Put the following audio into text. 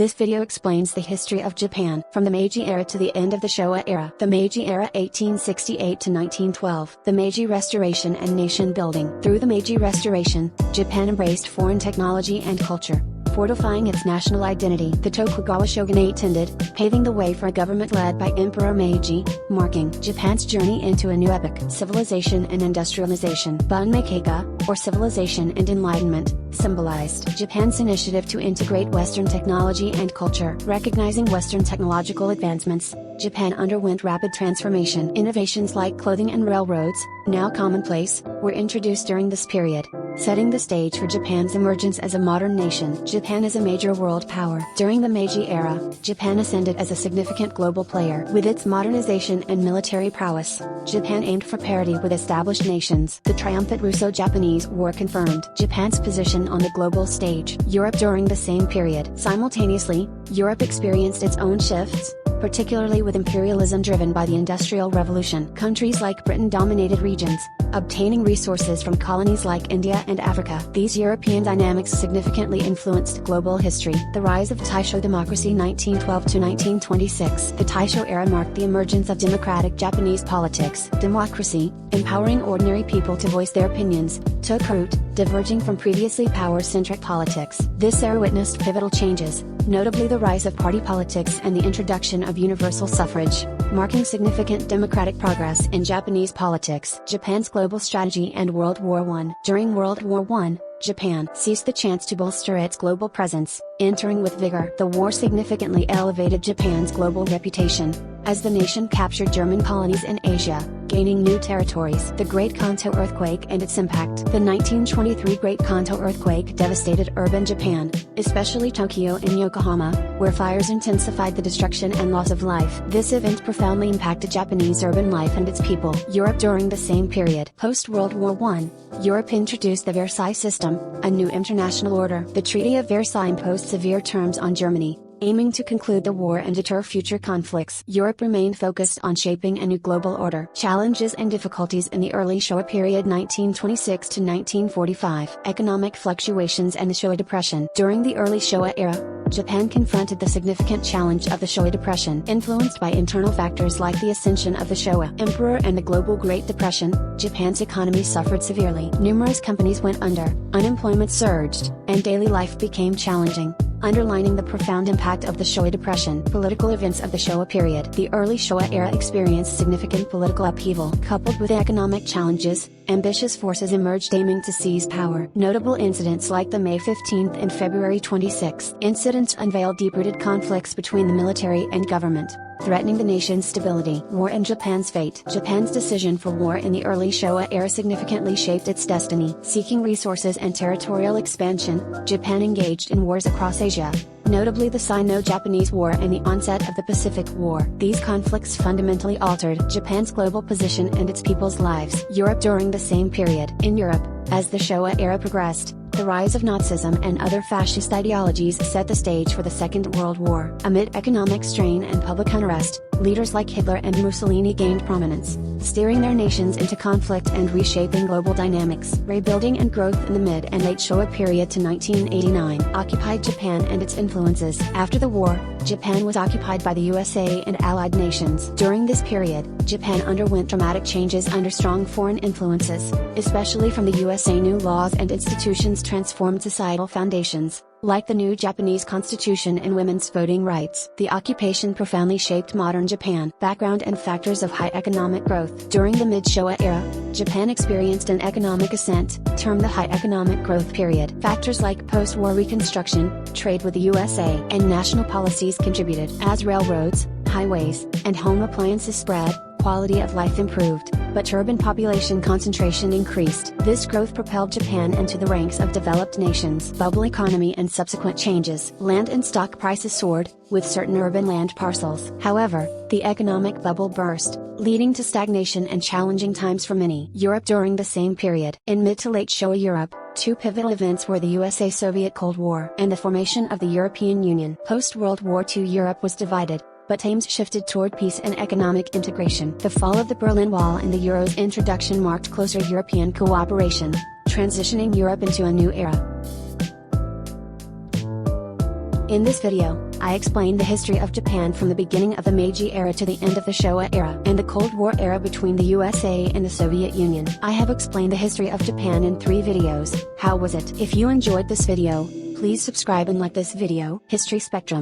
This video explains the history of Japan, from the Meiji Era to the end of the Showa Era. The Meiji Era 1868 to 1912. The Meiji Restoration and Nation Building. Through the Meiji Restoration, Japan embraced foreign technology and culture, fortifying its national identity. The Tokugawa shogunate ended, paving the way for a government led by Emperor Meiji, marking Japan's journey into a new epoch. Civilization and industrialization. Bunmeikeiga, or civilization and enlightenment, symbolized Japan's initiative to integrate Western technology and culture. Recognizing Western technological advancements, Japan underwent rapid transformation. Innovations like clothing and railroads, now commonplace, were introduced during this period, setting the stage for Japan's emergence as a modern nation. Japan is a major world power. During the Meiji Era, Japan ascended as a significant global player. With its modernization and military prowess, Japan aimed for parity with established nations. The triumphant Russo-Japanese War confirmed Japan's position on the global stage. Europe during the same period. Simultaneously, Europe experienced its own shifts, particularly with imperialism driven by the Industrial Revolution. Countries like Britain dominated regions, obtaining resources from colonies like India and Africa. These European dynamics significantly influenced global history. The rise of Taisho democracy 1912 to 1926. The Taisho era marked the emergence of democratic Japanese politics. Democracy, empowering ordinary people to voice their opinions, took root, diverging from previously power-centric politics. This era witnessed pivotal changes, notably the rise of party politics and the introduction of universal suffrage, marking significant democratic progress in Japanese politics. Japan's global strategy and World War I. During World War I, Japan seized the chance to bolster its global presence, entering with vigor. The war significantly elevated Japan's global reputation, as the nation captured German colonies in Asia, gaining new territories. The Great Kanto earthquake and its impact. The 1923 Great Kanto earthquake devastated urban Japan, especially Tokyo and Yokohama, where fires intensified the destruction and loss of life. This event profoundly impacted Japanese urban life and its people. Europe during the same period. Post-World War I, Europe introduced the Versailles System, a new international order. The Treaty of Versailles imposed severe terms on Germany, aiming to conclude the war and deter future conflicts. Europe remained focused on shaping a new global order. Challenges and difficulties in the early Showa period 1926 to 1945. Economic fluctuations and the Showa Depression. During the early Showa era, Japan confronted the significant challenge of the Showa Depression. Influenced by internal factors like the ascension of the Showa Emperor and the global Great Depression, Japan's economy suffered severely. Numerous companies went under, unemployment surged, and daily life became challenging, underlining the profound impact of the Showa Depression. Political events of the Showa period. The early Showa era experienced significant political upheaval. Coupled with economic challenges, ambitious forces emerged aiming to seize power. Notable incidents like the May 15 and February 26 incidents unveiled deep-rooted conflicts between the military and government, threatening the nation's stability. War and Japan's fate. Japan's decision for war in the early Showa era significantly shaped its destiny. Seeking resources and territorial expansion, Japan engaged in wars across Asia, notably the Sino-Japanese War and the onset of the Pacific War. These conflicts fundamentally altered Japan's global position and its people's lives. Europe during the same period. In Europe, as the Showa era progressed, the rise of Nazism and other fascist ideologies set the stage for the Second World War. Amid economic strain and public unrest, leaders like Hitler and Mussolini gained prominence, steering their nations into conflict and reshaping global dynamics. Rebuilding and growth in the mid and late Showa period to 1989 occupied Japan and its influences. After the war, Japan was occupied by the USA and allied nations. During this period, Japan underwent dramatic changes under strong foreign influences, especially from the USA. New laws and institutions transformed societal foundations, like the new Japanese Constitution and women's voting rights. The occupation profoundly shaped modern Japan. Background and factors of high economic growth. During the mid-Showa era, Japan experienced an economic ascent, termed the high economic growth period. Factors like post-war reconstruction, trade with the USA, and national policies contributed. As railroads, highways, and home appliances spread, quality of life improved, but urban population concentration increased. This growth propelled Japan into the ranks of developed nations. Bubble economy and subsequent changes. Land and stock prices soared, with certain urban land parcels. However, the economic bubble burst, leading to stagnation and challenging times for many. Europe during the same period. In mid to late Showa Europe, two pivotal events were the USA-Soviet Cold War and the formation of the European Union. Post-World War II Europe was divided, but aims shifted toward peace and economic integration. The fall of the Berlin Wall and the Euro's introduction marked closer European cooperation, transitioning Europe into a new era. In this video, I explained the history of Japan from the beginning of the Meiji Era to the end of the Showa Era and the Cold War era between the USA and the Soviet Union. I have explained the history of Japan in 3 videos. How was it? If you enjoyed this video, please subscribe and like this video. History Spectrum.